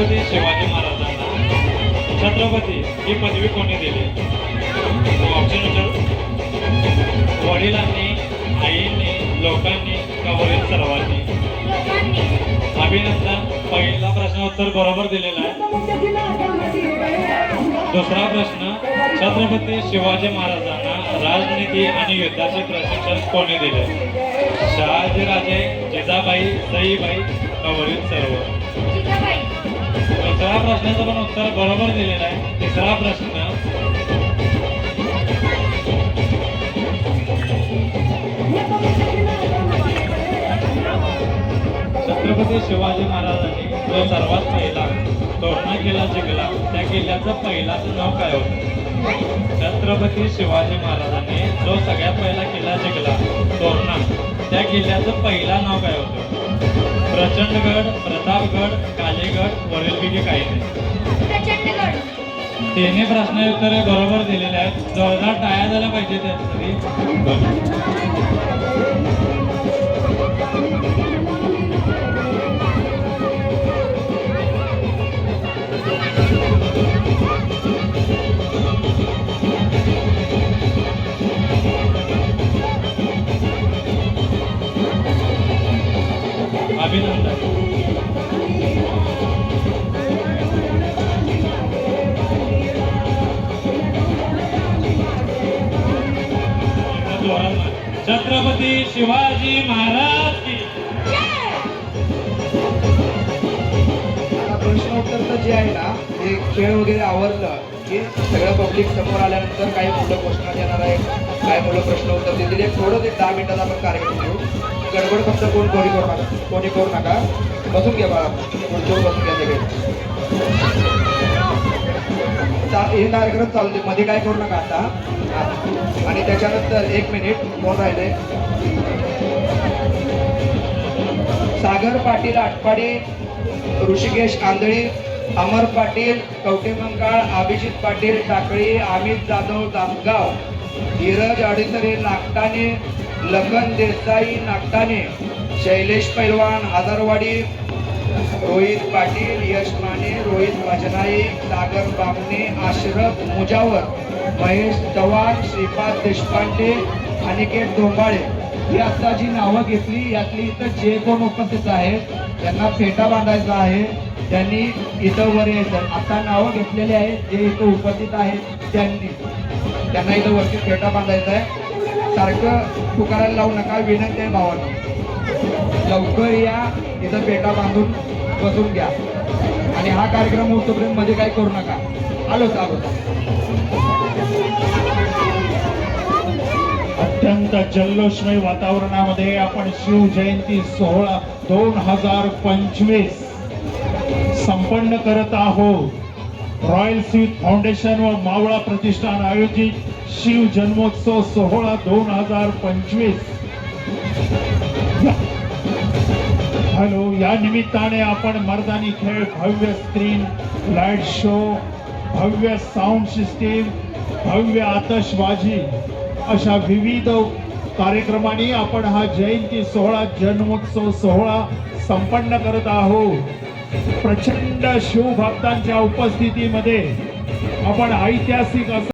छत्रपती शिवाजी महाराजांना छत्रपती ही पदवी कोणी दिली? ऑप्शन विचारू. वडिलांनी, आईंनी, लोकांनी का वरील सर्वांनी? अभिनंदन. पहिला प्रश्न उत्तर बरोबर दिलेला आहे. दुसरा प्रश्न, छत्रपती शिवाजी महाराजांना राजनीती आणि युद्धाचे प्रशिक्षण कोणी दिले? शहाजीराजे, जिजाबाई, सईबाई का वरील सर्व? दुसऱ्या प्रश्नाचं पण उत्तर बरोबर दिलेलं आहे. तिसरा प्रश्न, छत्रपती शिवाजी महाराजांनी जो सर्वात पहिला तोरणा किल्ला जिंकला त्या किल्ल्याचं पहिलाचं नाव काय होतं? छत्रपती शिवाजी महाराजांनी जो सगळ्यात पहिला किल्ला जिंकला तोरणा त्या किल्ल्याचं पहिला नाव काय होतं? प्रचंडगड, प्रतापगड, कालेगड, वरीलपैकी काही नाही. तिन्ही प्रश्न उत्तरे बरोबर दिलेले आहेत. जोरदार टाळ्या झाल्या पाहिजे त्यासाठी. अभिनंदन. छत्रपती शिवाजी महाराज की. प्रश्नोत्तर जे आहे ना ते खेळ वगैरे आवरलं की सगळं पब्लिक समोर आल्यानंतर काही मुलं क्वेश्चन येणार आहे, काही मुलं प्रश्न उत्तर देतील. थोडं 10 मिनिटात आपण कार्यक्रम घेऊ. गडबड फक्त कोणी करू नका. बसून घ्या बाळा, खुर्चीवर बसून घ्या सगळे. हे कार्यक्रम चालू दे, मध्ये काय करू नका आता. आणि त्याच्यानंतर 1 मिनिट कोण राहिले? सागर पाटील आटपाडी, ऋषिकेश आंधळी, अमर पाटील कवटेमंकाळ, अभिजित पाटील टाकळी, अमित जाधव दासगाव, धीरज अडीसरे नागटाणे, लखन देसाई नागटाणे, शैलेश पैलवान हजारवाडी, रोहित पाटील, यश माने, रोहित भजनाई, सागर बामणे, आशरफ मुजावर, महेश चव्हाण, श्रीपाद देशपांडे, अनिकेत डोंबाळे ही आता जी नावं घेतली यातली इथं जे कोण उपस्थित आहेत त्यांना फेटा बांधायचा आहे. त्यांनी इथं वर यायचं. आता नावं घेतलेली आहेत जे इथं उपस्थित आहेत त्यांना इथं वरती फेटा बांधायचा आहे. सारखं पुकारायला लावू नका. विनंती आहे भावांनो, लवकर या, इथं पेटा बांधून बसून घ्या. आणि हा कार्यक्रम होतोपर्यंत मध्ये काही करू नका. आलो. अत्यंत जल्लोषमय वातावरणामध्ये आपण शिवजयंती सोहळा 2025 संपन्न करत आहोत. रॉयल स्वीट फाउंडेशन व मावळा प्रतिष्ठान आयोजित शिव जन्मोत्सव सोहळा 2025. हॅलो, या निमित्ताने आपण मर्दानी खेळ, भव्य स्क्रीन, लाईट शो, भव्य साऊंड सिस्टीम, भव्य आतषबाजी अशा विविध कार्यक्रमांनी आपण हा जयंती सोहळा, जन्मोत्सव सोहळा संपन्न करत आहोत. प्रचंड शिवभक्तांच्या उपस्थितीमध्ये आपण ऐतिहासिक